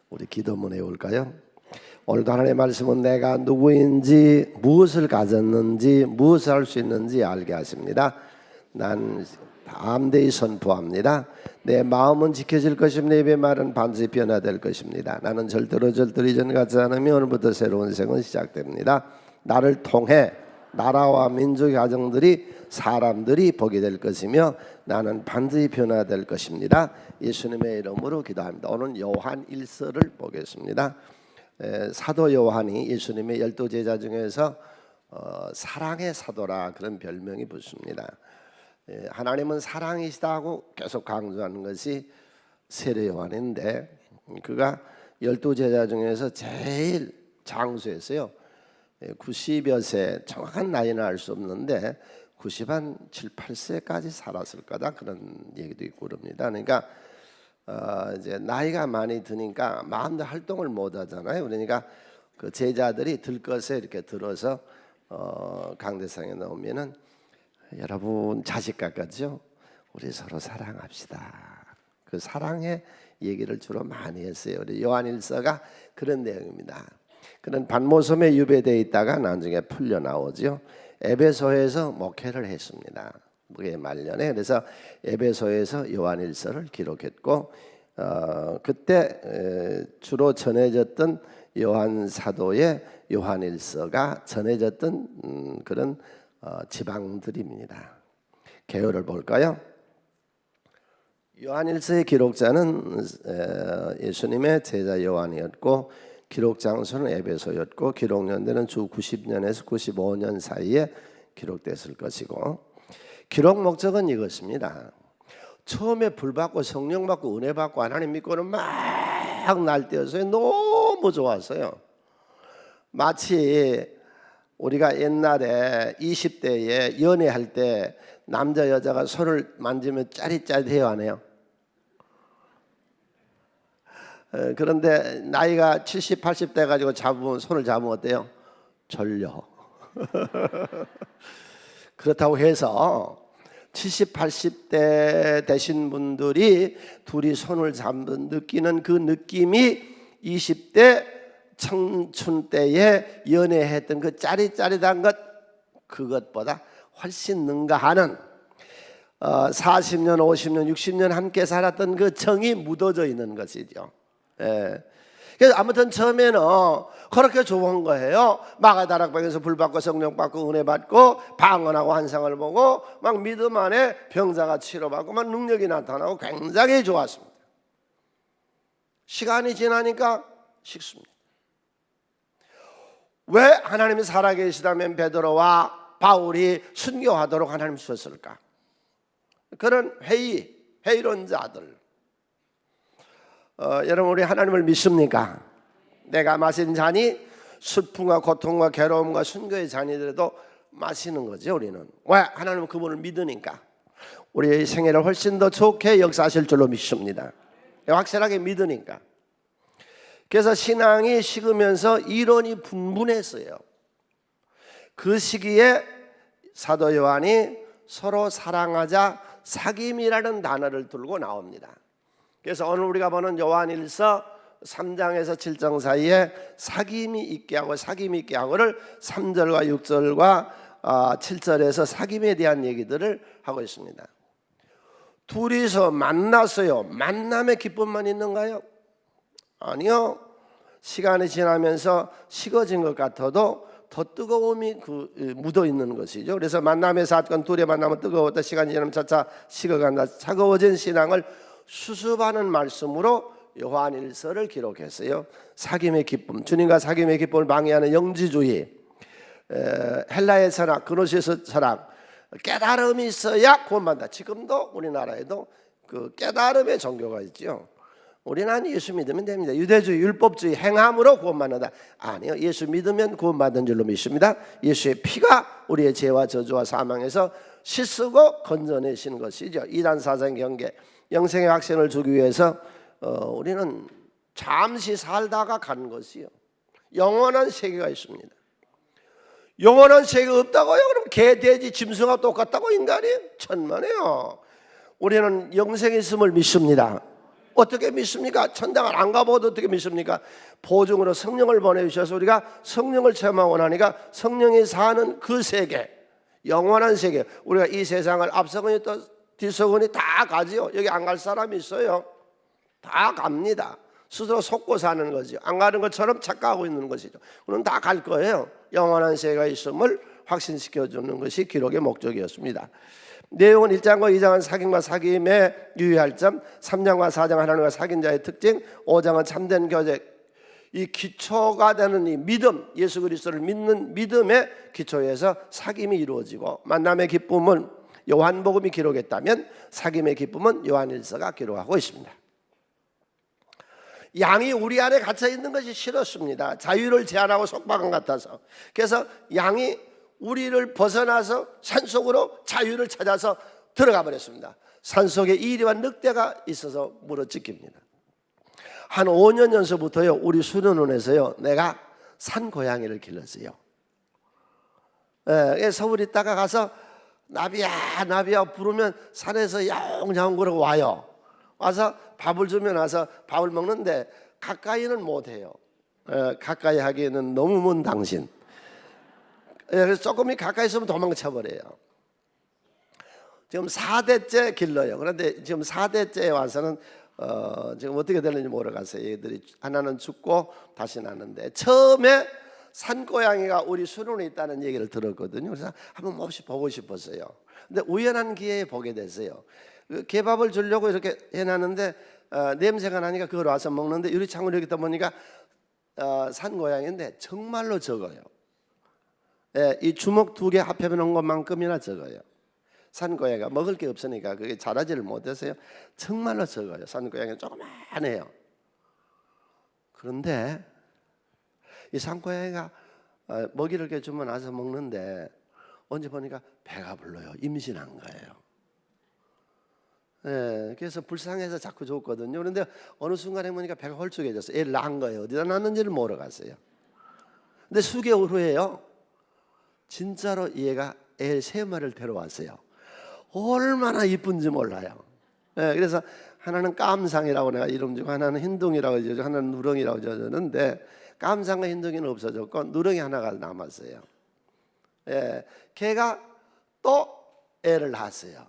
우리 기도문에 올까요? 오늘도 하나님의 말씀은 내가 누구인지, 무엇을 가졌는지, 무엇을 할 수 있는지 알게 하십니다. 난 담대히 선포합니다. 내 마음은 지켜질 것이며 내 입의 말은 반드시 변화될 것입니다. 나는 절대로 이전같지 않으며 오늘부터 새로운 생은 시작됩니다. 나를 통해 나라와 민족의 가정들이, 사람들이 보게 될 것이며 나는 반드시 변화될 것입니다. 예수님의 이름으로 기도합니다. 오늘 요한 1서를 보겠습니다. 사도 요한이 예수님의 12 제자 중에서 사랑의 사도라 그런 별명이 붙습니다. 하나님은 사랑이시다고 계속 강조하는 것이 세례 요한인데, 그가 12 제자 중에서 제일 장수였어요. 90여 세, 정확한 나이는 알 수 없는데 90한 7, 8세까지 살았을 거다 그런 얘기도 있고 그럽니다. 그러니까 이제 나이가 많이 드니까 마음대로 활동을 못 하잖아요. 그러니까 그 제자들이 들것에 이렇게 들어서 강대상에 나오면은 여러분 자식 같죠? 우리 서로 사랑합시다. 그 사랑의 얘기를 주로 많이 했어요. 우리 요한일서가 그런 내용입니다. 그는 반모섬에 유배되어 있다가 나중에 풀려 나오죠. 에베소에서 목회를 했습니다. 그게 말년에. 그래서 에베소에서 요한일서를 기록했고, 그때 주로 전해졌던 요한 사도의 요한일서가 전해졌던 그런 지방들입니다. 개요를 볼까요? 요한일서의 기록자는 예수님의 제자 요한이었고, 기록 장소는 에베소였고, 기록 연대는 주 90년에서 95년 사이에 기록됐을 것이고, 기록 목적은 이것입니다. 처음에 불 받고 성령 받고 은혜 받고 하나님 믿고는 막 날뛰어서요. 너무 좋았어요. 마치 우리가 옛날에 20대에 연애할 때 남자 여자가 손을 만지면 짜릿짜릿해요, 안 해요? 그런데 나이가 70, 80대 가지고 손을 잡으면 어때요? 졸려. 그렇다고 해서 70, 80대 되신 분들이 둘이 손을 잡는 느끼는 그 느낌이 20대 청춘 때에 연애했던 그 짜릿짜릿한 것, 그것보다 훨씬 능가하는 40년, 50년, 60년 함께 살았던 그 정이 묻어져 있는 것이죠. 그래서 아무튼 처음에는 그렇게 좋은 거예요. 마가다락방에서 불 받고 성령 받고 은혜 받고 방언하고 환상을 보고 막 믿음 안에 병자가 치료받고 막 능력이 나타나고 굉장히 좋았습니다. 시간이 지나니까 식습니다. 왜 하나님이 살아계시다면 베드로와 바울이 순교하도록 하나님 주셨을까? 그런 회의론자들, 여러분 우리 하나님을 믿습니까? 내가 마신 잔이 슬픔과 고통과 괴로움과 순교의 잔이더라도 마시는 거죠. 우리는 왜? 하나님은 그분을 믿으니까 우리의 생애를 훨씬 더 좋게 역사하실 줄로 믿습니다. 확실하게 믿으니까. 그래서 신앙이 식으면서 이론이 분분했어요. 그 시기에 사도 요한이 서로 사랑하자 사귐이라는 단어를 들고 나옵니다. 그래서 오늘 우리가 보는 요한일서 3장에서 7장 사이에 사귐이 있게 하고 사귐이 있게 하고를 3절과 6절과 7절에서 사귐에 대한 얘기들을 하고 있습니다. 둘이서 만났어요. 만남의 기쁨만 있는가요? 아니요. 시간이 지나면서 식어진 것 같아도 더 뜨거움이 묻어 있는 것이죠. 그래서 만남의 사건, 둘의 만남은 뜨거웠다. 시간이 지나면 차차 식어간다. 차가워진 신앙을 수습하는 말씀으로 요한일서를 기록했어요. 사귐의 기쁨, 주님과 사귐의 기쁨을 방해하는 영지주의, 헬라의 철학, 그노시스 철학, 깨달음이 있어야 구원받는다. 지금도 우리나라에도 그 깨달음의 종교가 있죠. 우리는 예수 믿으면 됩니다. 유대주의, 율법주의, 행함으로 구원받는다. 아니요, 예수 믿으면 구원받는 줄로 믿습니다. 예수의 피가 우리의 죄와 저주와 사망에서 씻고 건져내신 것이죠. 이단 사상 경계, 영생의 확신을 주기 위해서 우리는 잠시 살다가 간 것이요. 영원한 세계가 있습니다. 영원한 세계가 없다고요? 그럼 개, 돼지, 짐승과 똑같다고 인간이? 천만에요. 우리는 영생이 있음을 믿습니다. 어떻게 믿습니까? 천당을 안 가보고도 어떻게 믿습니까? 보증으로 성령을 보내주셔서 우리가 성령을 체험하고 나니까 성령이 사는 그 세계, 영원한 세계, 우리가 이 세상을 앞서거니 또 뒤서거니 다 가지요. 여기 안 갈 사람이 있어요? 다 갑니다. 스스로 속고 사는 거죠. 안 가는 것처럼 착각하고 있는 것이죠. 우리는 다 갈 거예요. 영원한 세계가 있음을 확신시켜주는 것이 기록의 목적이었습니다. 내용은 1장과 2장은 사귐과 사귐에 유의할 점, 3장과 4장 하나님과 사귄 자의 특징, 5장은 참된 교제, 이 기초가 되는 이 믿음, 예수 그리스도를 믿는 믿음의 기초에서 사귐이 이루어지고, 만남의 기쁨은 요한복음이 기록했다면 사귐의 기쁨은 요한일서가 기록하고 있습니다. 양이 우리 안에 갇혀 있는 것이 싫었습니다. 자유를 제한하고 속박한 같아서. 그래서 양이 우리를 벗어나서 산속으로 자유를 찾아서 들어가 버렸습니다. 산속에 이리와 늑대가 있어서 물어뜯깁니다. 한 5년 전서부터요, 우리 수련원에서요, 내가 산고양이를 길렀어요. 서울 있다가 가서 나비야 나비야 부르면 산에서 야옹야옹 그러고 와요. 와서 밥을 주면 와서 밥을 먹는데 가까이는 못해요. 가까이 하기에는 너무 먼 당신. 그래서 조금이 가까이 있으면 도망쳐버려요. 지금 4대째 길러요. 그런데 지금 4대째에 와서는 지금 어떻게 되는지 모르겠어요. 얘들이 하나는 죽고 다시 나는데, 처음에 산고양이가 우리 수련에 있다는 얘기를 들었거든요. 그래서 한번 몹시 보고 싶었어요. 근데 우연한 기회에 보게 됐어요. 개밥을 주려고 이렇게 해놨는데 냄새가 나니까 그걸 와서 먹는데, 유리창으로 이렇게 떠보니까 산고양이인데 정말로 적어요. 이 주먹 2개 합해 놓은 것만큼이나 적어요. 산고양이가 먹을 게 없으니까 그게 자라지를 못해서요. 정말로 적어요. 산고양이는 조그만해요. 그런데 이 산고양이가 먹이를 이렇게 주면 와서 먹는데 언제 보니까 배가 불러요. 임신한 거예요. 그래서 불쌍해서 자꾸 줬거든요. 그런데 어느 순간에 보니까 배가 홀쭉해졌어요. 애를 낳은 거예요. 어디다 낳았는지를 모르겠어요. 근데 수개월 후에요, 진짜로 얘가 애 3마리를 데려왔어요. 얼마나 이쁜지 몰라요. 그래서 하나는 깜상이라고 내가 이름 주고, 하나는 흰둥이라고 지어주고, 하나는 누렁이라고 지어줬는데, 깜상과 흰둥이는 없어졌고 누렁이 하나가 남았어요. 걔가 또 애를 낳았어요.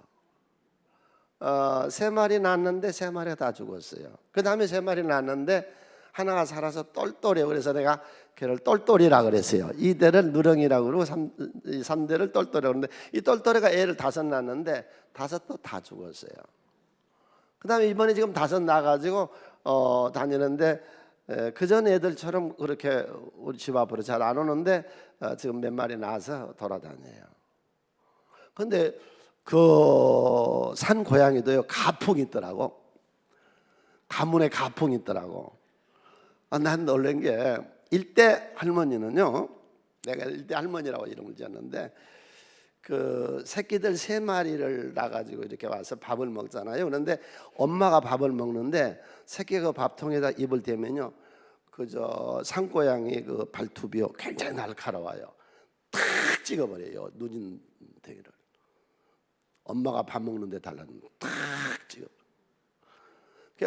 3마리 낳았는데 3마리가 다 죽었어요. 그 다음에 3마리 낳았는데 하나가 살아서 똘똘해요. 그래서 내가 걔를 똘똘이라 그랬어요. 2대를 누렁이라고 그러고 3대를 똘똘이라고 그러는데, 이 똘똘이가 애를 5 낳았는데 5도 다 죽었어요. 그 다음에 이번에 지금 5 낳아가지고 다니는데, 그전 애들처럼 그렇게 우리 집 앞으로 잘 안 오는데 지금 몇 마리 낳아서 돌아다녀요. 근데 그 산 고양이도요, 가풍이 있더라고. 가문에 가풍이 있더라고. 난 놀란 게, 일대 할머니는요, 내가 일대 할머니라고 이름을 지었는데, 그 새끼들 3마리를 낳아가지고 이렇게 와서 밥을 먹잖아요. 그런데 엄마가 밥을 먹는데 새끼가 밥통에다 입을 대면요, 그저 산고양이 그 발톱이요 굉장히 날카로워요. 탁 찍어버려요, 누진 대기를. 엄마가 밥 먹는데 달라는 탁 찍어.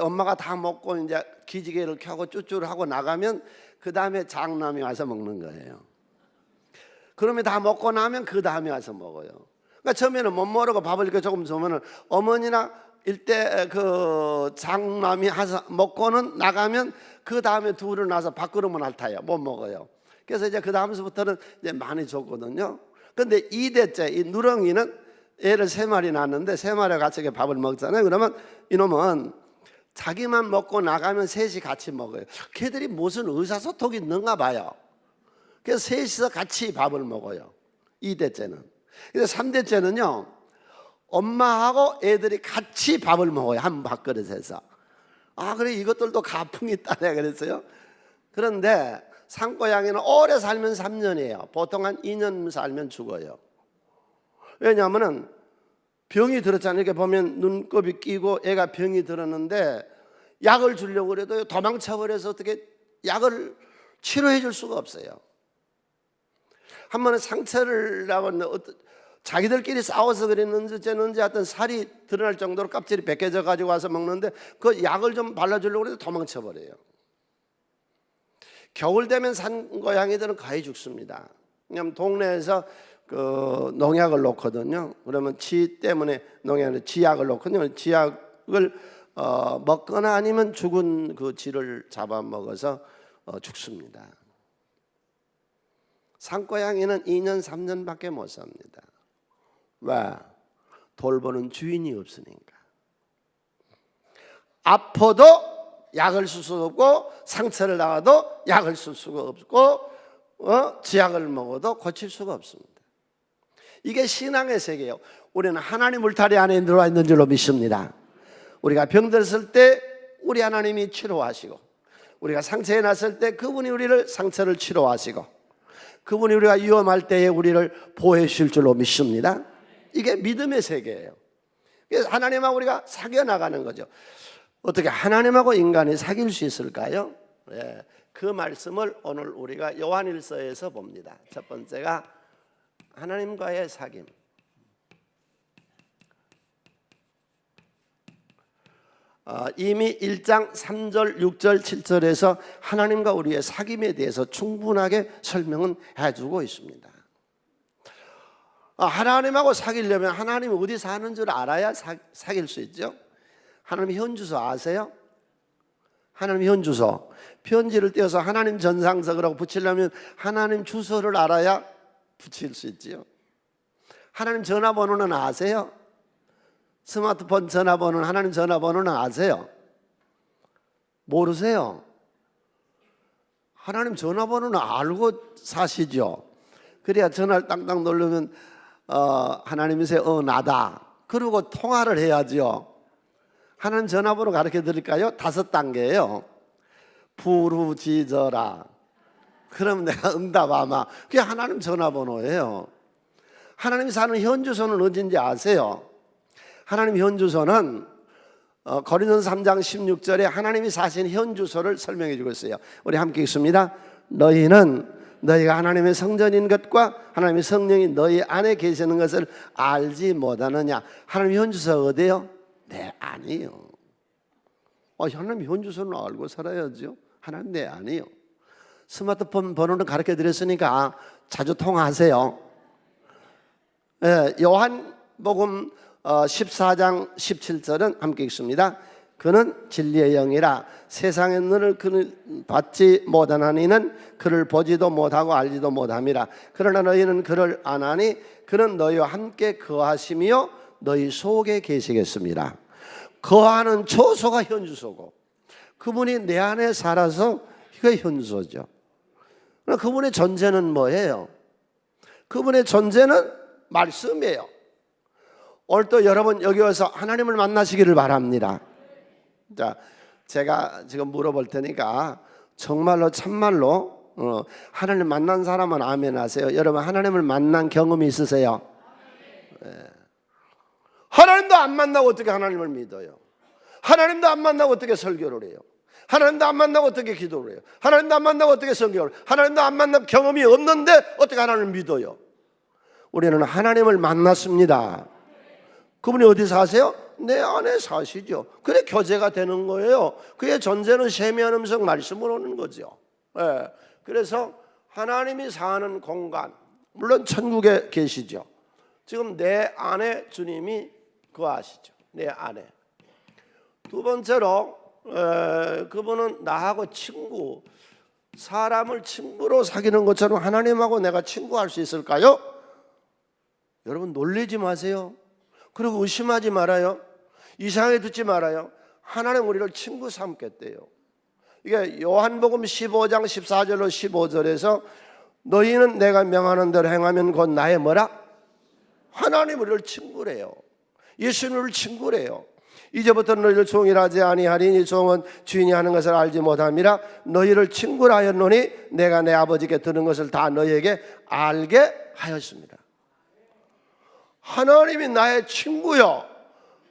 엄마가 다 먹고 이제 기지개를 켜고 쭈쭈를 하고 나가면 그 다음에 장남이 와서 먹는 거예요. 그러면 다 먹고 나면 그 다음에 와서 먹어요. 그러니까 처음에는 못 모르고 밥을 이렇게 조금 주면은 어머니나 일대 그 장남이 와서 먹고는 나가면 그 다음에 둘을 나서 밥그릇만 핥아요. 못 먹어요. 그래서 이제 그 다음부터는 이제 많이 줬거든요. 근데 2대째 이 누렁이는 애를 3마리 낳았는데 3마리가 같이 밥을 먹잖아요. 그러면 이놈은 자기만 먹고 나가면 셋이 같이 먹어요. 걔들이 무슨 의사소통이 있는가 봐요. 그래서 셋이서 같이 밥을 먹어요. 2대째는. 그래서 3대째는요, 엄마하고 애들이 같이 밥을 먹어요. 한 밥그릇에서. 그래, 이것들도 가풍이 있다 내가 그랬어요. 그런데 산고양이는 오래 살면 3년이에요. 보통 한 2년 살면 죽어요. 왜냐하면 병이 들었잖아요. 이렇게 보면 눈곱이 끼고 애가 병이 들었는데 약을 주려고 그래도 도망쳐버려서 어떻게 약을 치료해 줄 수가 없어요. 한 번은 상처를 나면 자기들끼리 싸워서 그랬는지 어쨌는지 하여튼 살이 드러날 정도로 껍질이 벗겨져 가지고 와서 먹는데 그 약을 좀 발라주려고 해도 도망쳐 버려요. 겨울 되면 산고양이들은 거의 죽습니다. 왜냐하면 동네에서 그 농약을 놓거든요. 그러면 쥐 때문에 농약을 쥐약을 놓거든요. 쥐약을 먹거나 아니면 죽은 그 쥐를 잡아먹어서 죽습니다. 산고양이는 2년 3년밖에 못 삽니다. 왜? 돌보는 주인이 없으니까. 아파도 약을 쓸 수가 없고 상처를 나와도 약을 쓸 수가 없고 쥐약을 먹어도 고칠 수가 없습니다. 이게 신앙의 세계예요. 우리는 하나님 울타리 안에 들어와 있는 줄로 믿습니다. 우리가 병들었을 때 우리 하나님이 치료하시고, 우리가 상처에 났을 때 그분이 우리를 상처를 치료하시고, 그분이 우리가 위험할 때에 우리를 보호해 주실 줄로 믿습니다. 이게 믿음의 세계예요. 그래서 하나님하고 우리가 사귀어 나가는 거죠. 어떻게 하나님하고 인간이 사귈 수 있을까요? 네, 그 말씀을 오늘 우리가 요한일서에서 봅니다. 첫 번째가 하나님과의 사귐. 이미 1장 3절, 6절, 7절에서 하나님과 우리의 사귐에 대해서 충분하게 설명은 해주고 있습니다. 하나님하고 사귀려면 하나님이 어디 사는 줄 알아야 사귈 수 있죠. 하나님 현주소 아세요? 하나님 현주소. 편지를 떼어서 하나님 전상석이라고 붙이려면 하나님 주소를 알아야 붙일 수 있지요. 하나님 전화번호는 아세요? 스마트폰 전화번호는, 하나님 전화번호는 아세요? 모르세요? 하나님 전화번호는 알고 사시죠. 그래야 전화를 땅땅 누르면 하나님이세요? 나다. 그러고 통화를 해야죠. 하나님 전화번호 가르쳐 드릴까요? 5단계예요. 부르짖어라. 그럼 내가 응답하마. 그게 하나님 전화번호예요. 하나님이 사는 현주소는 어딘지 아세요? 하나님 현주소는 고린도서 3장 16절에 하나님이 사신 현주소를 설명해 주고 있어요. 우리 함께 읽습니다. 너희가 하나님의 성전인 것과 하나님의 성령이 너희 안에 계시는 것을 알지 못하느냐. 하나님 현주소가 어디요? 내 안이요. 하나님 현주소는 알고 살아야죠. 하나님 내 안이요. 스마트폰 번호는 가르쳐 드렸으니까 자주 통화하세요. 요한복음 14장 17절은 함께 읽습니다. 그는 진리의 영이라 세상에 너를 그를 받지 못하나니는 그를 보지도 못하고 알지도 못함이라. 그러나 너희는 그를 아나니 그는 너희와 함께 거하시며 너희 속에 계시겠습니다. 거하는 초소가 현주소고, 그분이 내 안에 살아서 이게 현주소죠. 그분의 존재는 뭐예요? 그분의 존재는 말씀이에요. 오늘 또 여러분 여기 와서 하나님을 만나시기를 바랍니다. 자, 제가 지금 물어볼 테니까 정말로 참말로 하나님 만난 사람은 아멘 하세요. 여러분 하나님을 만난 경험이 있으세요? 네. 하나님도 안 만나고 어떻게 하나님을 믿어요? 하나님도 안 만나고 어떻게 설교를 해요? 하나님도 안 만나고 어떻게 기도를 해요? 하나님도 안 만나고 어떻게 성경을 해요? 하나님도 안 만난 경험이 없는데 어떻게 하나님을 믿어요? 우리는 하나님을 만났습니다. 그분이 어디 사세요? 내 안에 사시죠. 그래 교제가 되는 거예요. 그의 존재는 세미한 음성 말씀으로 오는 거죠. 네. 그래서 하나님이 사는 공간, 물론 천국에 계시죠. 지금 내 안에 주님이 거하시죠. 내 안에. 두 번째로 그분은 나하고 친구, 사람을 친구로 사귀는 것처럼 하나님하고 내가 친구할 수 있을까요? 여러분 놀리지 마세요. 그리고 의심하지 말아요. 이상하게 듣지 말아요. 하나님 우리를 친구 삼겠대요. 이게 요한복음 15장 14절로 15절에서 너희는 내가 명하는 대로 행하면 곧 나의 뭐라? 하나님 우리를 친구래요. 예수님을 친구래요. 이제부터 너희를 종이라 하지 아니하리니 종은 주인이 하는 것을 알지 못함이라. 너희를 친구라 하였노니 내가 내 아버지께 들은 것을 다 너희에게 알게 하였습니다. 하나님이 나의 친구요.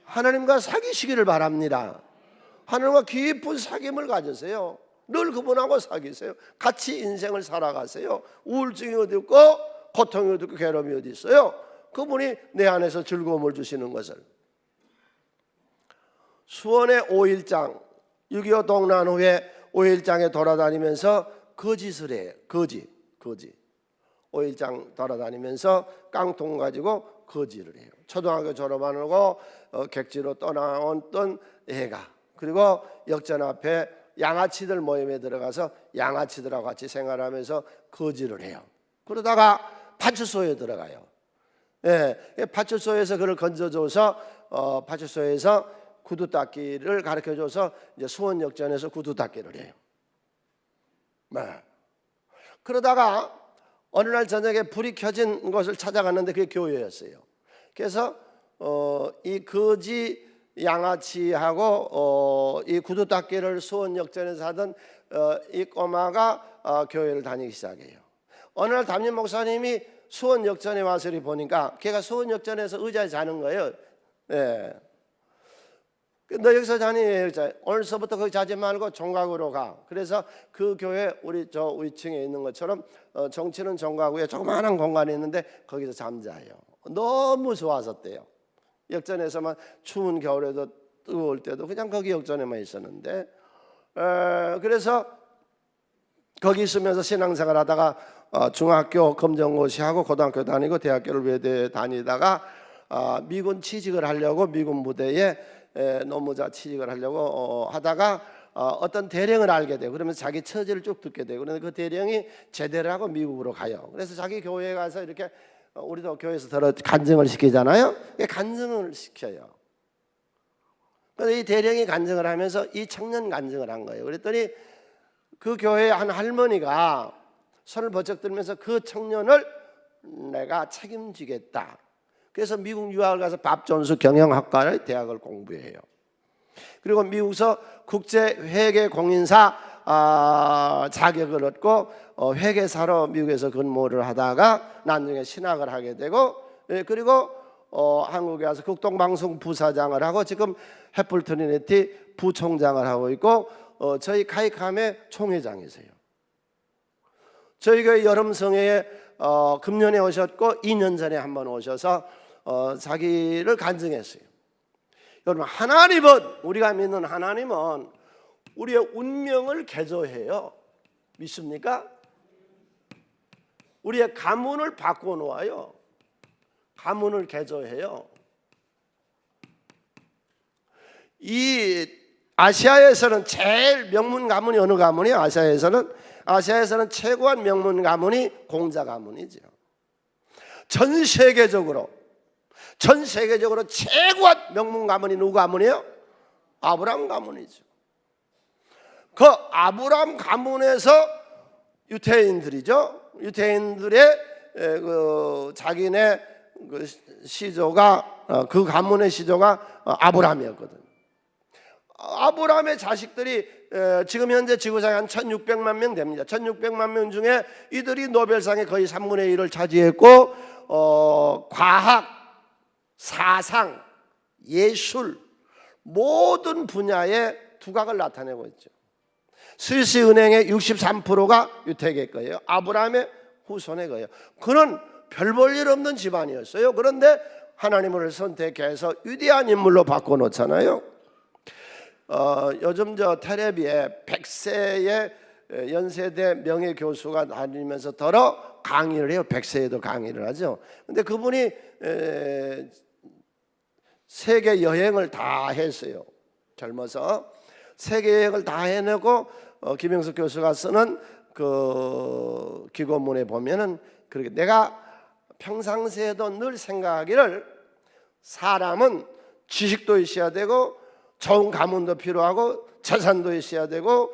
하나님과 사귀시기를 바랍니다. 하나님과 깊은 사귐을 가지세요. 늘 그분하고 사귀세요. 같이 인생을 살아가세요. 우울증이 어디 있고 고통이 어디 있고 괴로움이 어디 있어요? 그분이 내 안에서 즐거움을 주시는 것을. 수원의 5.1장 6.25 동란 후에 5.1장에 돌아다니면서 거짓을 해요. 거짓 5.1장 돌아다니면서 깡통 가지고 거짓을 해요. 초등학교 졸업 안 하고 객지로 떠나왔던 애가, 그리고 역전 앞에 양아치들 모임에 들어가서 양아치들하고 같이 생활하면서 거짓을 해요. 그러다가 파출소에 들어가요. 파출소에서 그를 건져줘서 파출소에서 구두 닦기를 가르쳐줘서 이제 수원역전에서 구두 닦기를 해요. 그러다가 어느 날 저녁에 불이 켜진 곳을 찾아갔는데 그게 교회였어요. 그래서 이 거지 양아치하고 이 구두 닦기를 수원역전에서 하던 이 꼬마가 교회를 다니기 시작해요. 어느 날 담임 목사님이 수원역전에 와서 보니까 걔가 수원역전에서 의자에 자는 거예요. 너 여기서 자니? 오늘서부터 거기 자지 말고 종각으로 가. 그래서 그 교회 우리 저 위층에 있는 것처럼 정치는 종각구에 조그마한 공간이 있는데 거기서 잠자요. 너무 좋았었대요. 역전에서만 추운 겨울에도 뜨거울 때도 그냥 거기 역전에만 있었는데, 그래서 거기 있으면서 신앙생활 하다가 중학교 검정고시 하고 고등학교 다니고 대학교를 외대 다니다가 미군 취직을 하려고 미군 무대에 노무자 취직을 하려고 하다가 어떤 대령을 알게 돼요. 그러면서 자기 처지를 쭉 듣게 돼요. 그런데 그 대령이 제대를 하고 미국으로 가요. 그래서 자기 교회에 가서 이렇게 우리도 교회에서 들어 간증을 시키잖아요. 간증을 시켜요. 그래서 이 대령이 간증을 하면서 이 청년 간증을 한 거예요. 그랬더니 그 교회의 한 할머니가 손을 번쩍 들면서 그 청년을 내가 책임지겠다. 그래서 미국 유학을 가서 밥존수 경영학과의 대학을 공부해요. 그리고 미국서 국제회계공인사 자격을 얻고 회계사로 미국에서 근무를 하다가 나중에 신학을 하게 되고, 그리고 한국에 와서 국동방송 부사장을 하고 지금 해플 트리니티 부총장을 하고 있고, 저희 카이캄의 총회장이세요. 저희 교회 여름성회에 금년에 오셨고 2년 전에 한번 오셔서 자기를 간증했어요. 여러분, 하나님은, 우리가 믿는 하나님은 우리의 운명을 개조해요. 믿습니까? 우리의 가문을 바꿔놓아요. 가문을 개조해요. 이 아시아에서는 제일 명문 가문이 어느 가문이에요? 아시아에서는 최고한 명문 가문이 공자 가문이죠. 전 세계적으로 최고한 명문 가문이 누구 가문이에요? 아브라함 가문이죠. 그 아브라함 가문에서 유태인들이죠. 유태인들의 그 자기네 그 시조가, 그 가문의 시조가 아브라함이었거든요. 아브라함의 자식들이 지금 현재 지구상에 한 1600만 명 됩니다. 1600만 명 중에 이들이 노벨상의 거의 3분의 1을 차지했고, 과학, 사상, 예술 모든 분야에 두각을 나타내고 있죠. 스위스 은행의 63%가 유태계 거예요. 아브라함의 후손의 거예요. 그는 별 볼 일 없는 집안이었어요. 그런데 하나님을 선택해서 위대한 인물로 바꿔놓잖아요. 요즘 저 텔레비에 100세의 연세대 명예교수가 다니면서 더러 강의를 해요. 100세에도 강의를 하죠. 근데 그분이 세계 여행을 다 했어요. 젊어서 세계 여행을 다 해내고 김영석 교수가 쓰는 그 기고문에 보면은 그렇게, 내가 평상시에도 늘 생각하기를 사람은 지식도 있어야 되고 좋은 가문도 필요하고 재산도 있어야 되고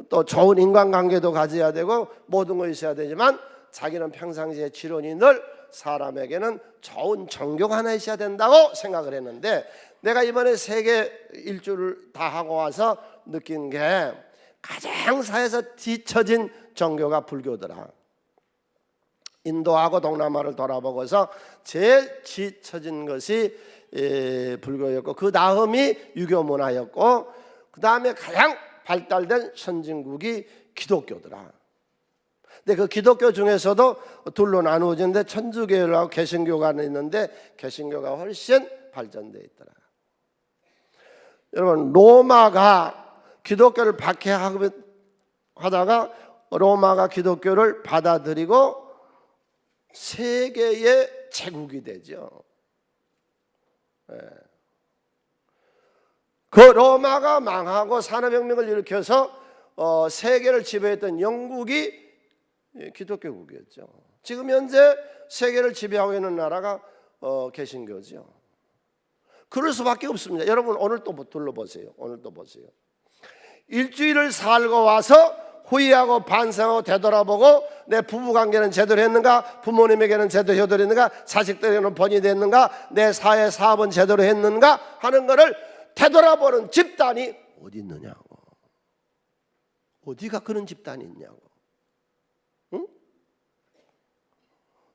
또 좋은 인간관계도 가져야 되고 모든 거 있어야 되지만, 자기는 평상시에 지론이 늘 사람에게는 좋은 종교가 하나 있어야 된다고 생각을 했는데, 내가 이번에 세계 일주를 다 하고 와서 느낀 게 가장 사회에서 뒤처진 종교가 불교더라. 인도하고 동남아를 돌아보고서 제일 뒤처진 것이 불교였고, 그 다음이 유교 문화였고, 그 다음에 가장 발달된 선진국이 기독교더라. 근데 그 기독교 중에서도 둘로 나누어지는데 천주교하고 개신교가 있는데 개신교가 훨씬 발전되어 있더라. 여러분, 로마가 기독교를 박해하다가 로마가 기독교를 받아들이고 세계의 제국이 되죠. 그 로마가 망하고 산업혁명을 일으켜서 세계를 지배했던 영국이 기독교국이었죠. 지금 현재 세계를 지배하고 있는 나라가 개신교죠. 그럴 수밖에 없습니다. 여러분, 오늘 또 둘러보세요. 오늘 또 보세요. 일주일을 살고 와서 후회하고 반성하고 되돌아보고 내 부부관계는 제대로 했는가, 부모님에게는 제대로 효도했는가, 자식들에게는 번이 됐는가, 내 사회 사업은 제대로 했는가 하는 것을 되돌아보는 집단이 어디 있느냐고. 어디가 그런 집단이 있냐고. 응?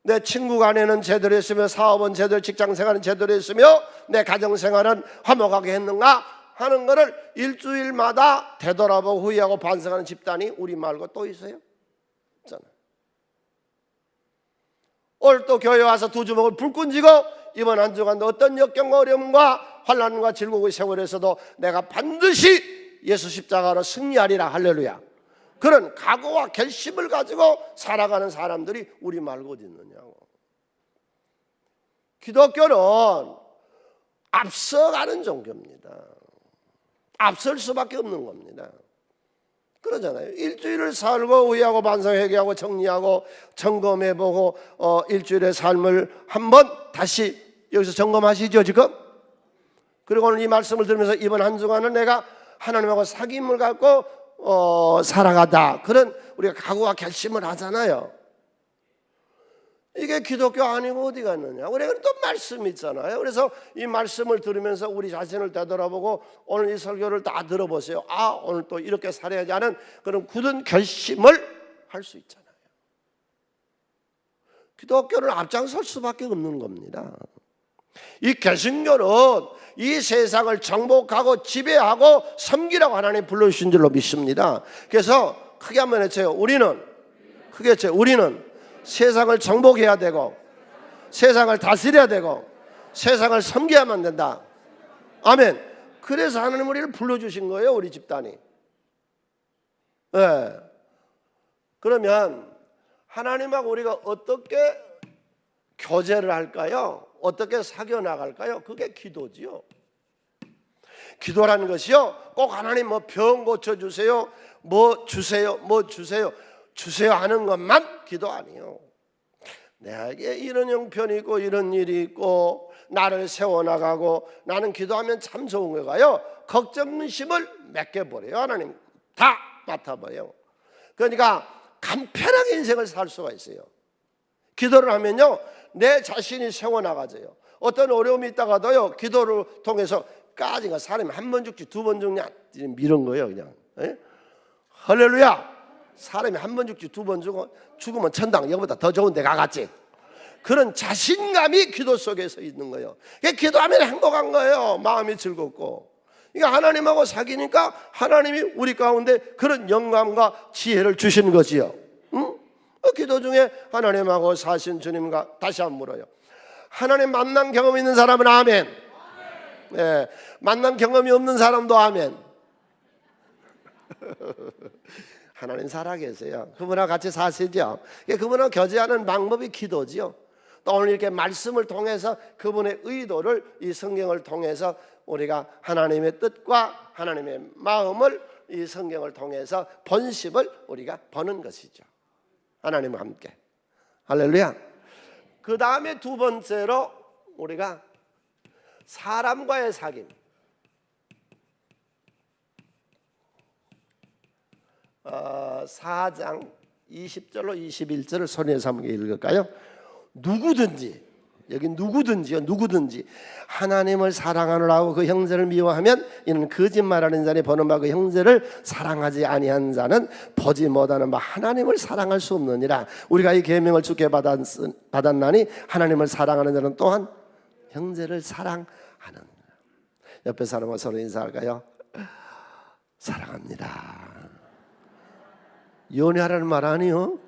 내 친구 간에는 제대로 했으며, 사업은 제대로, 직장생활은 제대로 했으며, 내 가정생활은 화목하게 했는가 하는 것을 일주일마다 되돌아보고 후회하고 반성하는 집단이 우리 말고 또 있어요? 있잖아요. 오늘 또 교회 와서 두 주먹을 불끈 쥐고 이번 한 주간 어떤 역경과 어려움과 환난과 질곡의 세월에서도 내가 반드시 예수 십자가로 승리하리라. 할렐루야. 그런 각오와 결심을 가지고 살아가는 사람들이 우리 말고 어디 있느냐고. 기독교는 앞서가는 종교입니다. 앞설 수밖에 없는 겁니다. 그러잖아요. 일주일을 살고 의하고 반성, 회개하고 정리하고 점검해보고 일주일의 삶을 한번 다시 여기서 점검하시죠 지금. 그리고 오늘 이 말씀을 들으면서 이번 한 주간은 내가 하나님하고 사귐을 갖고 살아가다, 그런 우리가 각오와 결심을 하잖아요. 이게 기독교 아니고 어디 갔느냐. 우리가 또 말씀이 있잖아요. 그래서 이 말씀을 들으면서 우리 자신을 되돌아보고 오늘 이 설교를 다 들어보세요. 아, 오늘 또 이렇게 살아야지 하는 그런 굳은 결심을 할 수 있잖아요. 기독교는 앞장설 수밖에 없는 겁니다. 이 개신교는 이 세상을 정복하고 지배하고 섬기라고 하나님 불러주신 줄로 믿습니다. 그래서 크게 한번 외쳐요. 우리는, 크게 외쳐요. 우리는 세상을 정복해야 되고 세상을 다스려야 되고 세상을 섬겨야만 된다. 아멘. 그래서 하나님 우리를 불러주신 거예요. 우리 집단이. 네. 그러면 하나님하고 우리가 어떻게 교제를 할까요? 어떻게 사겨 나갈까요? 그게 기도지요. 기도라는 것이요, 꼭 하나님 뭐 병 고쳐주세요, 뭐 주세요, 뭐 주세요 하는 것만 기도 아니에요. 내게 이런 형편이 있고 이런 일이 있고 나를 세워나가고, 나는 기도하면 참 좋은 거가요, 걱정심을 맡겨버려요. 하나님 다 맡아봐요. 그러니까 간편하게 인생을 살 수가 있어요. 기도를 하면요, 내 자신이 세워나가져요. 어떤 어려움이 있다가도요, 기도를 통해서 까지가 사람이 한 번 죽지 두 번 죽냐 이런 거예요. 그냥. 에? 할렐루야. 사람이 한 번 죽지 두 번 죽으면 천당, 여기보다 더 좋은 데 가겠지. 그런 자신감이 기도 속에서 있는 거예요. 기도하면 행복한 거예요. 마음이 즐겁고. 그러니까 하나님하고 사귀니까 하나님이 우리 가운데 그런 영감과 지혜를 주시는 거지요. 응? 기도 중에 하나님하고 사신 주님과 다시 한번 물어요. 하나님 만난 경험 있는 사람은 아멘. 네, 만난 경험이 없는 사람도 아멘. 하나님 살아계세요. 그분하고 같이 사시죠. 그분하고 교제하는 방법이 기도지요. 또 오늘 이렇게 말씀을 통해서 그분의 의도를, 이 성경을 통해서 우리가 하나님의 뜻과 하나님의 마음을 이 성경을 통해서 본심을 우리가 보는 것이죠. 하나님과 함께. 할렐루야. 그 다음에 두 번째로 우리가 사람과의 사귐. 4장 20절로 21절을 손에서 한번 읽을까요? 누구든지, 여기 누구든지요, 누구든지 하나님을 사랑하느라고 그 형제를 미워하면 이는 거짓말하는 자니 보는 바 그 형제를 사랑하지 아니한 자는 보지 못하는 바 하나님을 사랑할 수 없느니라. 우리가 이 계명을 주께 받았나니 하나님을 사랑하는 자는 또한 형제를 사랑하는. 옆에 사람과 서로 인사할까요? 사랑합니다. 연애하라는 말 아니요?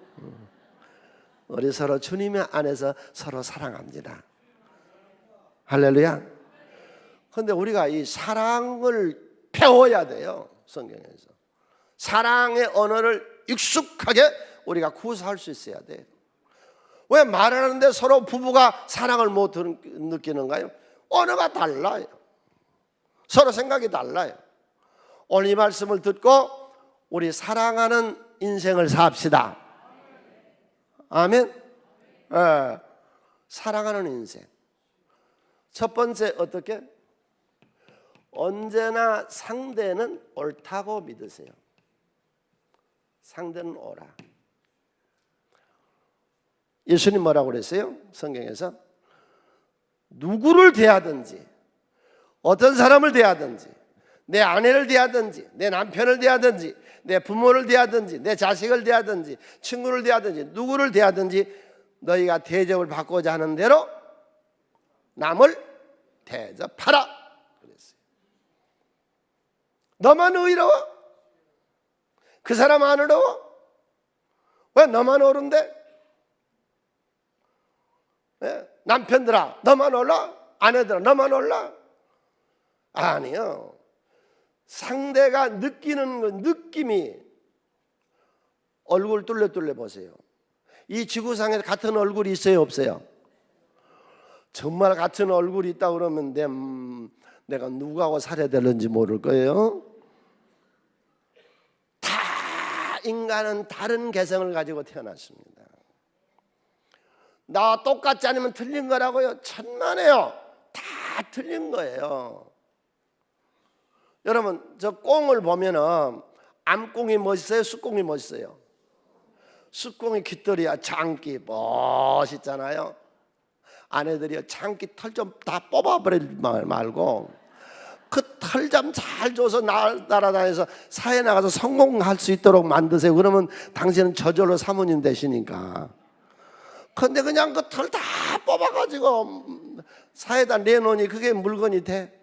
우리 서로 주님의 안에서 서로 사랑합니다. 할렐루야. 그런데 우리가 이 사랑을 배워야 돼요. 성경에서 사랑의 언어를 익숙하게 우리가 구사할 수 있어야 돼요. 왜 말하는데 서로 부부가 사랑을 못 느끼는가요? 언어가 달라요. 서로 생각이 달라요. 오늘 이 말씀을 듣고 우리 사랑하는 인생을 삽시다. 아멘. 사랑하는 인생. 첫 번째 어떻게? 언제나 상대는 옳다고 믿으세요. 상대는 옳아. 예수님 뭐라고 그랬어요? 성경에서 누구를 대하든지 어떤 사람을 대하든지 내 아내를 대하든지 내 남편을 대하든지 내 부모를 대하든지 내 자식을 대하든지 친구를 대하든지 누구를 대하든지 너희가 대접을 받고자 하는 대로 남을 대접하라 그랬어요. 너만 의로워? 그 사람 안 의로워? 왜 너만 옳은데? 남편들아 너만 옳아? 아내들아 너만 옳아? 아니요. 상대가 느끼는 그 느낌이 얼굴 뚫려 보세요. 이 지구상에 같은 얼굴이 있어요 없어요? 정말 같은 얼굴이 있다 그러면 내가 누구하고 살아야 되는지 모를 거예요. 다 인간은 다른 개성을 가지고 태어났습니다. 나와 똑같지 않으면 틀린 거라고요? 천만에요. 다 틀린 거예요. 여러분 저 꽁을 보면은 암꽁이 멋있어요? 숫꽁이 멋있어요? 숫꽁이 깃털이야 장기 멋있잖아요. 아내들이요 장기 털 좀 다 뽑아버리지 말고 그 털 좀 잘 줘서 날아다녀서 사회 나가서 성공할 수 있도록 만드세요. 그러면 당신은 저절로 사모님 되시니까. 근데 그냥 그 털 다 뽑아가지고 사회에다 내놓으니 그게 물건이 돼?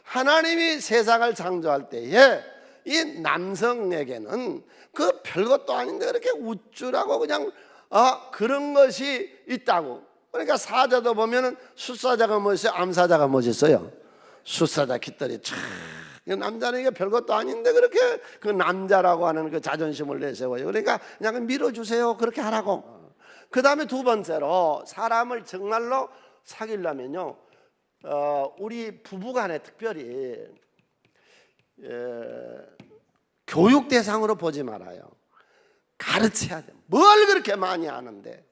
하나님이 세상을 창조할 때에 이 남성에게는 그 별것도 아닌데 그렇게 우쭐하고 그냥 그런 것이 있다고. 그러니까 사자도 보면은 숫사자가 멋있어요? 암사자가 멋있어요? 숫사자 깃털이 촥. 남자는 이게 별것도 아닌데 그렇게 그 남자라고 하는 그 자존심을 내세워요. 그러니까 그냥 밀어주세요. 그렇게 하라고. 그 다음에 두 번째로 사람을 정말로 사귀려면요, 우리 부부간에 특별히 교육 대상으로 보지 말아요. 가르쳐야 돼. 뭘 그렇게 많이 아는데?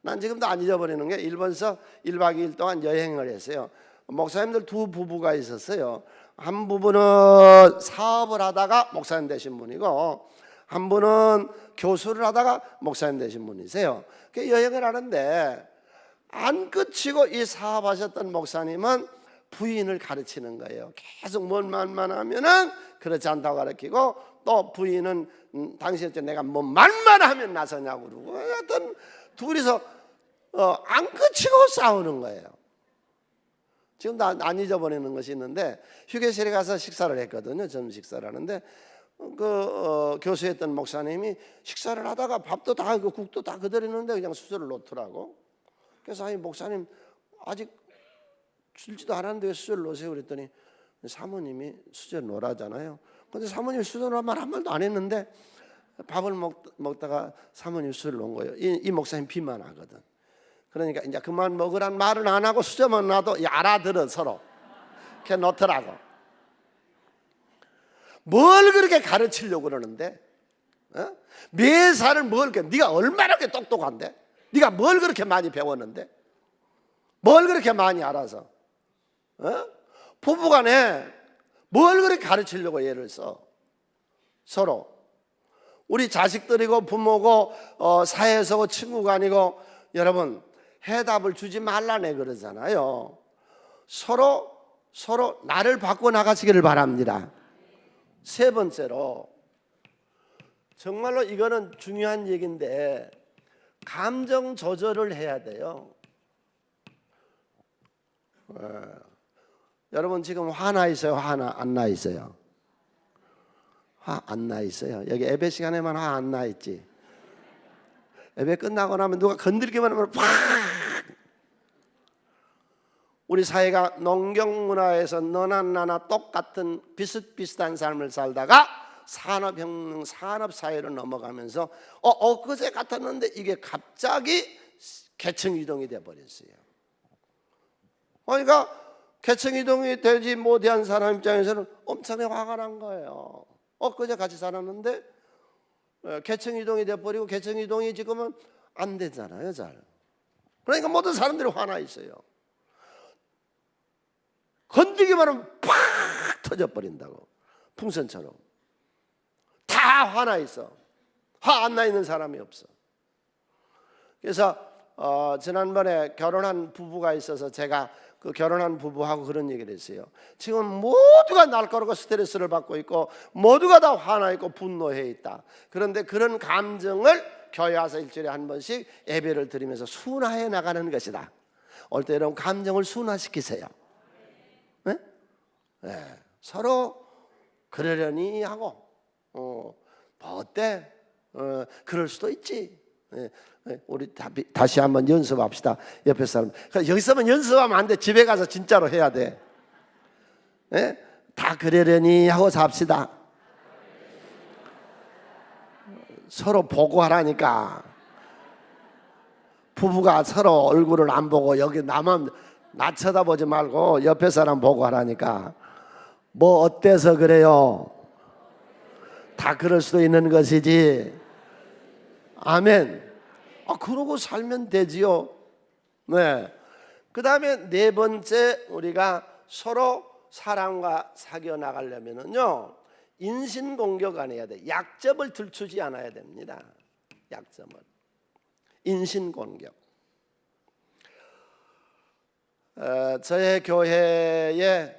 난 지금도 안 잊어버리는 게 일본에서 1박 2일 동안 여행을 했어요. 목사님들 두 부부가 있었어요. 한 부부는 사업을 하다가 목사님 되신 분이고 한 분은 교수를 하다가 목사님 되신 분이세요. 여행을 하는데 안 끝이고 이 사업하셨던 목사님은 부인을 가르치는 거예요. 계속 뭔 말만 하면은 그렇지 않다고 가르치고 또 부인은 당신 내가 뭐 말만 하면 나서냐고 그러고 하여튼 둘이서 안 끝이고 싸우는 거예요. 지금도 안 잊어버리는 것이 있는데 휴게실에 가서 식사를 했거든요. 점심 식사를 하는데 교수했던 목사님이 식사를 하다가 밥도 다 국도 다 그대로 있는데 그냥 수저를 놓더라고. 그래서 아니 목사님 아직 줄지도 않았는데 왜 수저를 놓으세요? 그랬더니 사모님이 수저 놓으라잖아요. 근데 사모님이 수저 놓으란 말 한 말도 안 했는데 밥을 먹다가 사모님 수저를 놓은 거예요. 이 목사님 비만하거든. 그러니까 이제 그만 먹으란 말은 안 하고 수저만 놔도 알아들어 서로. 이렇게 놓더라고. 뭘 그렇게 가르치려고 그러는데? 매사를 뭘 그렇게 네가 얼마나 그렇게 똑똑한데? 네가 뭘 그렇게 많이 배웠는데? 뭘 그렇게 많이 알아서? 부부간에 뭘 그렇게 가르치려고 애를 써? 서로 우리 자식들이고 부모고 사회에서고 친구가 아니고 여러분 해답을 주지 말라네 그러잖아요. 서로 나를 바꿔 나가시기를 바랍니다. 세 번째로 정말로 이거는 중요한 얘기인데 감정 조절을 해야 돼요. 여러분 지금 화나 있어요? 화나 안 나 있어요? 화 안 나 있어요. 여기 예배 시간에만 화 안 나 있지. 예배 끝나고 나면 누가 건들기만 하면 팍. 우리 사회가 농경 문화에서 너나 나나 똑같은 비슷비슷한 삶을 살다가 산업혁명, 산업사회로 넘어가면서 엊그제 같았는데 이게 갑자기 계층이동이 돼버렸어요. 그러니까 계층이동이 되지 못한 사람 입장에서는 엄청나게 화가 난 거예요. 엊그제 같이 살았는데 계층이동이 돼버리고 계층이동이 지금은 안 되잖아요, 잘. 그러니까 모든 사람들이 화나 있어요. 건드기만 하면 팍 터져버린다고. 풍선처럼. 다 화나 있어. 화 안 나 있는 사람이 없어. 그래서 지난번에 결혼한 부부가 있어서 제가 그 결혼한 부부하고 그런 얘기를 했어요. 지금 모두가 날카롭고 스트레스를 받고 있고 모두가 다 화나 있고 분노해 있다. 그런데 그런 감정을 교회 와서 일주일에 한 번씩 예배를 드리면서 순화해 나가는 것이다. 올 때 여러분 감정을 순화시키세요. 네? 네. 서로 그러려니 하고 뭐 어때? 그럴 수도 있지. 네. 우리 다시 한번 연습합시다. 옆에 사람. 여기서만 연습하면 안 돼. 집에 가서 진짜로 해야 돼. 네? 다 그러려니 하고 삽시다. 서로 보고 하라니까. 부부가 서로 얼굴을 안 보고 여기 나만 나 쳐다보지 말고 옆에 사람 보고 하라니까. 뭐 어때서 그래요? 다 그럴 수도 있는 것이지. 아멘. 그러고 살면 되지요. 네. 그 다음에 네 번째, 우리가 서로 사랑과 사귀어 나가려면은요, 인신공격 안 해야 돼. 약점을 들추지 않아야 됩니다. 약점을. 인신공격. 저의 교회에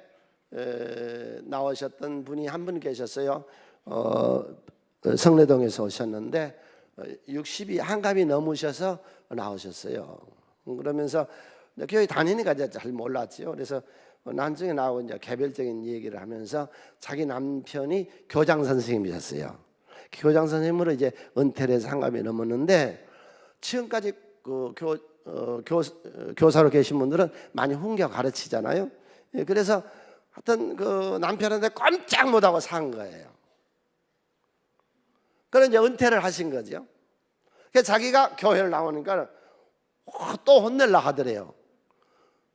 나오셨던 분이 한 분 계셨어요. 성내동에서 오셨는데 60이 한갑이 넘으셔서 나오셨어요. 그러면서 교회 다니니까 이제 잘 몰랐지요. 그래서 나중에 나오고 이제 개별적인 얘기를 하면서 자기 남편이 교장 선생님이셨어요. 교장 선생님으로 이제 은퇴를 해서 한갑이 넘었는데 지금까지 그 교사로 계신 분들은 많이 훈계 가르치잖아요. 그래서 하여튼 그 남편한테 꼼짝 못하고 산 거예요. 그래서 이제 은퇴를 하신 거죠. 그래서 자기가 교회를 나오니까 또 혼내려 하더래요.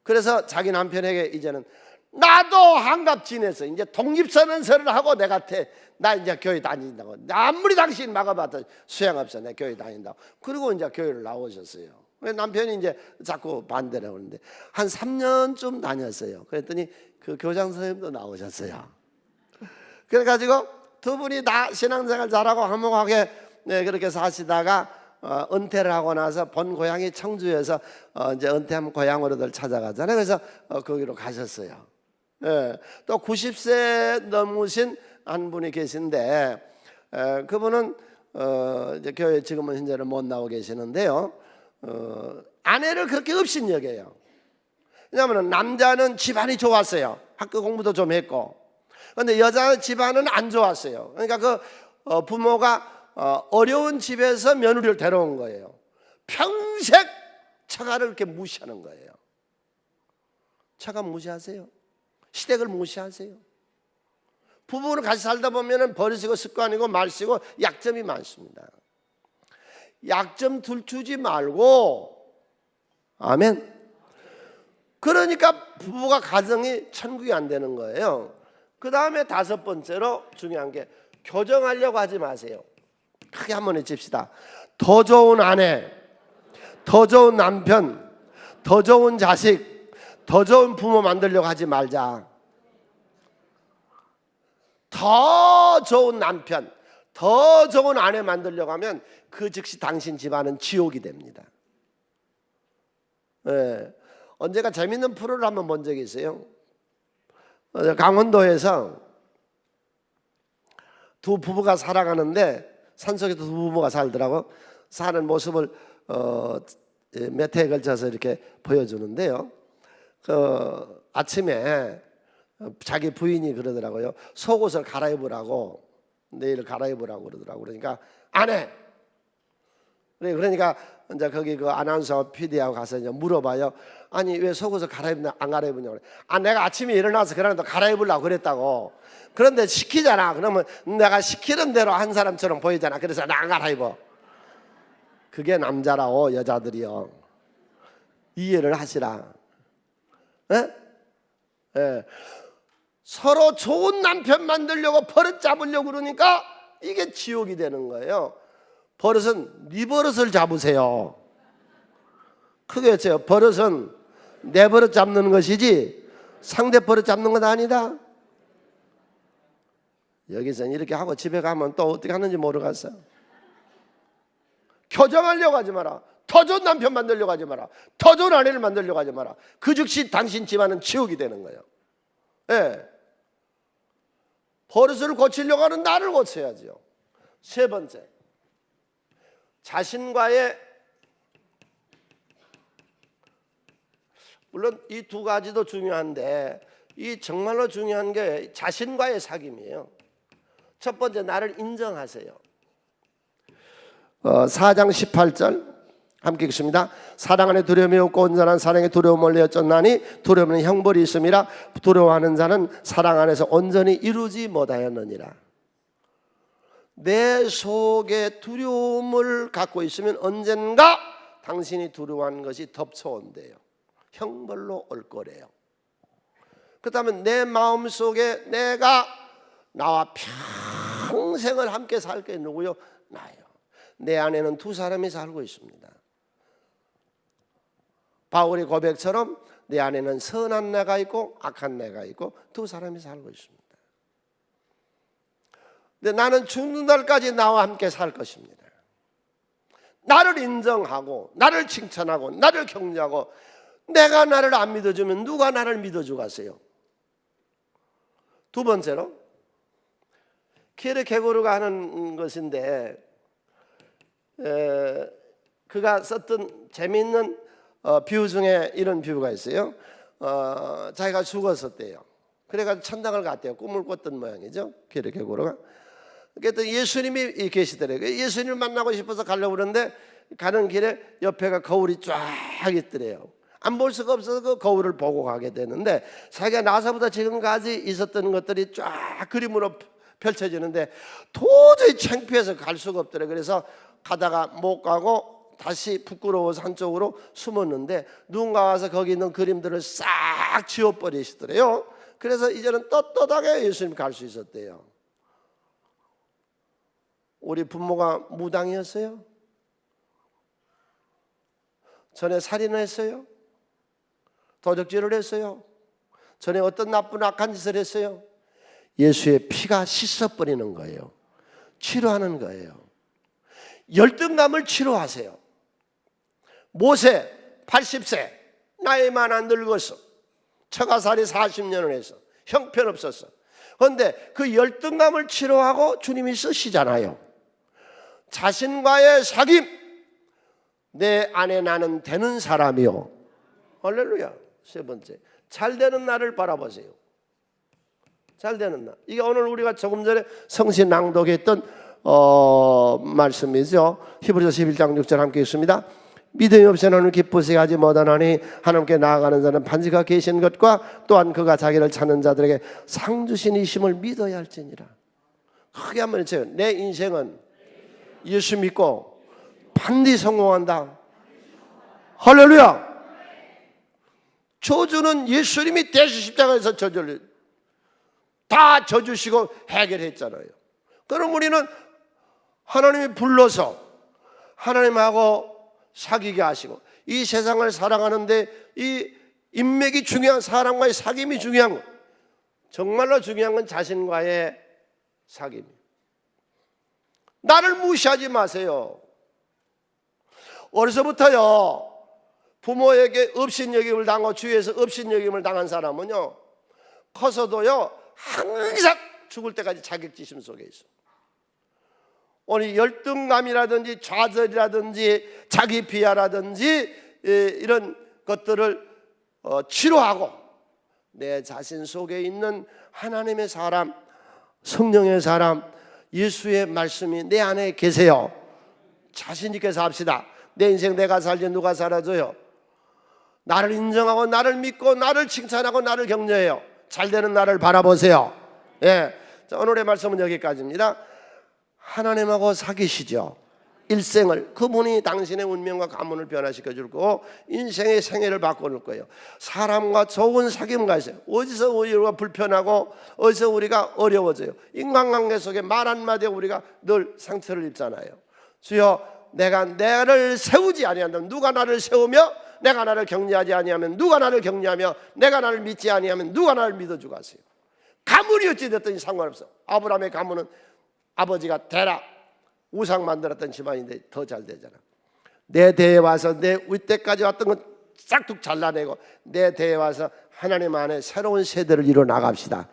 그래서 자기 남편에게 이제는 나도 한갑 지내서 이제 독립선언서를 하고 나 이제 교회 다닌다고. 아무리 당신 막아봐도 소용없어. 내 교회 다닌다고. 그리고 이제 교회를 나오셨어요. 남편이 이제 자꾸 반대를 하는데 한 3년쯤 다녔어요. 그랬더니 그 교장 선생님도 나오셨어요. 그래가지고 두 분이 다 신앙생활 잘하고 화목하게 그렇게 사시다가 은퇴를 하고 나서 본 고향이 청주에서 이제 은퇴한 고향으로들 찾아가잖아요. 그래서 거기로 가셨어요. 또 90세 넘으신 한 분이 계신데 그분은 이제 교회 지금은 현재는 못 나오고 계시는데요. 아내를 그렇게 업신여겨요. 왜냐하면 남자는 집안이 좋았어요. 학교 공부도 좀 했고. 그런데 여자 집안은 안 좋았어요. 그러니까 그 부모가 어려운 집에서 며느리를 데려온 거예요. 평생 처가를 이렇게 무시하는 거예요. 처가 무시하세요. 시댁을 무시하세요. 부부를 같이 살다 보면 버리시고 습관이고 말씨고 약점이 많습니다. 약점 들추지 말고, 아멘. 그러니까 부부가 가정이 천국이 안 되는 거예요. 그 다음에 다섯 번째로 중요한 게 교정하려고 하지 마세요. 크게 한번 외칩시다. 더 좋은 아내, 더 좋은 남편, 더 좋은 자식, 더 좋은 부모 만들려고 하지 말자. 더 좋은 남편, 더 좋은 아내 만들려고 하면 그 즉시 당신 집안은 지옥이 됩니다. 언제가 재밌는 프로를 한번 본 적이 있어요. 강원도에서 두 부부가 살아가는데 산속에 두 부부가 살더라고. 사는 모습을 몇 회에 걸쳐서 이렇게 보여주는데요. 아침에 자기 부인이 그러더라고요. 속옷을 갈아입으라고, 내일 갈아입으라고 그러더라고요. 그러니까 안 해. 그러니까 이제 거기 그 아나운서 PD하고 가서 이제 물어봐요. 아니 왜 속옷을 안 갈아입느냐고. 내가 아침에 일어나서 그러는데 갈아입으려고 그랬다고. 그런데 시키잖아. 그러면 내가 시키는 대로 한 사람처럼 보이잖아. 그래서 나 안 갈아입어. 그게 남자라고, 여자들이요. 이해를 하시라. 에? 예. 서로 좋은 남편 만들려고 버릇 잡으려고 그러니까 이게 지옥이 되는 거예요. 버릇은 네 버릇을 잡으세요. 크게 외쳐요. 버릇은 내 버릇 잡는 것이지 상대 버릇 잡는 건 아니다. 여기서 이렇게 하고 집에 가면 또 어떻게 하는지 모르겠어요. 교정하려고 하지 마라. 더 좋은 남편 만들려고 하지 마라. 더 좋은 아내를 만들려고 하지 마라. 그 즉시 당신 집안은 지옥이 되는 거예요. 예. 버릇을 고치려고 하는 나를 고쳐야죠. 세 번째, 자신과의, 물론 이 두 가지도 중요한데 이 정말로 중요한 게 자신과의 사귐이에요. 첫 번째, 나를 인정하세요. 4장 18절 함께 읽습니다. 사랑 안에 두려움이 없고 온전한 사랑의 두려움을 내어쫓나니 두려움은 형벌이 있음이라. 두려워하는 자는 사랑 안에서 온전히 이루지 못하였느니라. 내 속에 두려움을 갖고 있으면 언젠가 당신이 두려워하는 것이 덮쳐온대요. 형벌로 올 거래요. 그렇다면 내 마음속에 내가 나와 평생을 함께 살 게 누구요? 나예요. 내 안에는 두 사람이 살고 있습니다. 바울의 고백처럼 내 안에는 선한 내가 있고 악한 내가 있고 두 사람이 살고 있습니다. 근데 나는 죽는 날까지 나와 함께 살 것입니다. 나를 인정하고 나를 칭찬하고 나를 격려하고, 내가 나를 안 믿어주면 누가 나를 믿어주겠어요? 두 번째로, 키르케고르가 하는 것인데 그가 썼던 재미있는 비유 중에 이런 비유가 있어요. 자기가 죽었었대요. 그래가지고 천당을 갔대요. 꿈을 꿨던 모양이죠, 키르케고르가. 그랬더니 예수님이 계시더래요. 예수님을 만나고 싶어서 가려고 그러는데 가는 길에 옆에가 거울이 쫙 있더래요. 안 볼 수가 없어서 그 거울을 보고 가게 되는데 자기가 나서부터 지금까지 있었던 것들이 쫙 그림으로 펼쳐지는데 도저히 창피해서 갈 수가 없더래요. 그래서 가다가 못 가고 다시 부끄러워서 한쪽으로 숨었는데 누군가 와서 거기 있는 그림들을 싹 지워버리시더래요. 그래서 이제는 떳떳하게 예수님 갈 수 있었대요. 우리 부모가 무당이었어요? 전에 살인을 했어요? 도적질을 했어요? 전에 어떤 나쁜 악한 짓을 했어요? 예수의 피가 씻어버리는 거예요. 치료하는 거예요. 열등감을 치료하세요. 모세 80세, 나이만 안 늙었어. 처가살이 40년을 했어. 형편없었어. 그런데 그 열등감을 치료하고 주님이 쓰시잖아요. 자신과의 사귐, 내 안에 나는 되는 사람이요. 할렐루야. 세 번째, 잘 되는 나를 바라보세요. 잘 되는 나. 이게 오늘 우리가 조금 전에 성신 낭독했던 말씀이죠. 히브리서 11장 6절 함께 읽습니다. 믿음이 없이 하나님을 기쁘시게 하지 못하나니 하나님께 나아가는 자는 반지가 계신 것과 또한 그가 자기를 찾는 자들에게 상 주신 이심을 믿어야 할지니라. 크게 한번 해줘요. 내 인생은 예수 믿고 반드시 성공한다. 할렐루야. 저주는 예수님이 대수 십자가에서 저주를 다 져주시고 해결했잖아요. 그럼 우리는 하나님이 불러서 하나님하고 사귀게 하시고 이 세상을 살아가는데 이 인맥이 중요한, 사람과의 사귐이 중요한 거, 정말로 중요한 건 자신과의 사귐. 나를 무시하지 마세요. 어려서부터요 부모에게 업신여김을 당하고 주위에서 업신여김을 당한 사람은요 커서도요 항상 죽을 때까지 자격지심 속에 있어. 오늘 열등감이라든지 좌절이라든지 자기 비하라든지 이런 것들을 치료하고 내 자신 속에 있는 하나님의 사람, 성령의 사람, 예수의 말씀이 내 안에 계세요. 자신 있게 삽시다. 내 인생 내가 살지 누가 살아줘요? 나를 인정하고 나를 믿고 나를 칭찬하고 나를 격려해요. 잘되는 나를 바라보세요. 예. 자, 오늘의 말씀은 여기까지입니다. 하나님하고 사귀시죠. 일생을, 그분이 당신의 운명과 가문을 변화시켜 줄 거고 인생의 생애를 바꿔놓을 거예요. 사람과 좋은 사귐을 가지세요. 어디서 우리가 불편하고 어디서 우리가 어려워져요? 인간관계 속에 말 한마디에 우리가 늘 상처를 입잖아요. 주여, 내가 나를 세우지 아니한다면 누가 나를 세우며, 내가 나를 격려하지 아니하면 누가 나를 격려하며, 내가 나를 믿지 아니하면 누가 나를 믿어주고 하세요. 가문이 어찌 됐든지 상관없어. 아브라함의 가문은 아버지가 데라 우상 만들었던 집안인데 더 잘 되잖아. 내 대에 와서 내 윗대까지 왔던 건 싹둑 잘라내고 내 대에 와서 하나님 안에 새로운 세대를 이뤄 나갑시다.